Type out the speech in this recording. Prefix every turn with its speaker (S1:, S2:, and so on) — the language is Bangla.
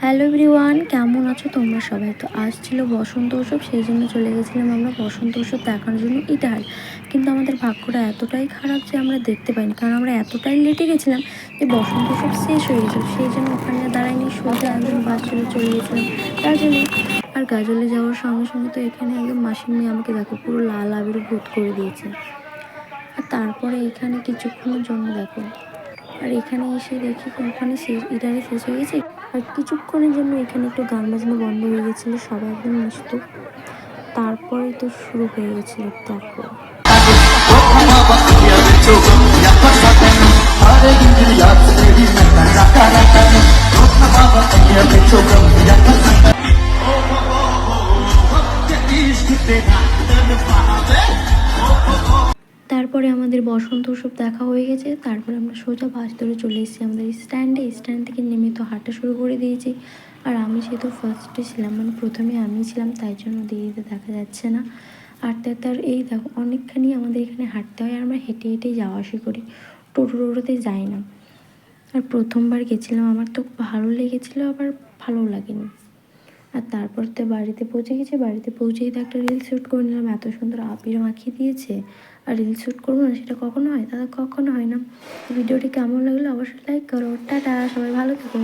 S1: হ্যালো এভরিওয়ান, কেমন আছো তোমরা সবাই? তো আজ ছিল বসন্ত উৎসব, সেই জন্য চলে গেছিলাম আমরা বসন্ত উৎসব দেখার জন্য ইটাহার। কিন্তু আমাদের ভাগ্যটা এতটাই খারাপ যে আমরা দেখতে পাইনি, কারণ আমরা এতটাই লেটে গেছিলাম যে বসন্ত উৎসব শেষ হয়ে গেছিলো। সেই জন্য ওখানে দাঁড়ায়নি, সোজা একদম বাস চলে গেছিলাম গাজলে। আর গাজলে যাওয়ার সঙ্গে সঙ্গে তো এখানে একদম মাসির মেয়ে আমাকে দেখো পুরো লাল আবির ভূত করে দিয়েছে। আর তারপরে এখানে কিছুক্ষণের জন্য দেখো, আর এখানে এসে দেখি ওখানে শেষ ইটারে শেষ হয়ে গেছে। আর কিছুক্ষণের জন্য এখানে একটু গান বাজনা বন্ধ হয়ে গেছিলো, সবাই একদম নিস্তুপ। তারপরে তো শুরু হয়ে গেছিলো দেখো। তারপরে আমাদের বসন্ত উৎসব দেখা হয়ে গেছে। তারপরে আমরা সোজা বাস ধরে চলে এসেছি আমাদের স্ট্যান্ড থেকে নেমে তো হাঁটা শুরু করে দিয়েছি। আর আমি যেহেতু ফার্স্টে ছিলাম, মানে প্রথমে আমি ছিলাম, তাই জন্য দিদিতে দেখা যাচ্ছে না। আর তার এই দেখো অনেকখানি আমাদের এখানে হাঁটতে হয়, আর আমরা হেঁটে হেঁটেই যাওয়া আসি করি, টোটোতে যাই না। আর প্রথমবার গেছিলাম, আমার তো ভালো লেগেছিলো, আবার ভালো লাগেনি। আর তারপর তো বাড়িতে পৌঁছে গেছি, বাড়িতে পৌঁছেই তো একটা রিল শ্যুট করে নিলাম। এত সুন্দর আবির মাখিয়ে দিয়েছে, আর রিল শ্যুট করবো না সেটা কখনো হয়? দাদা কখনো হয় না। ভিডিওটি কেমন লাগলো অবশ্যই লাইক করো। টাটা, সবাই ভালো থেকো।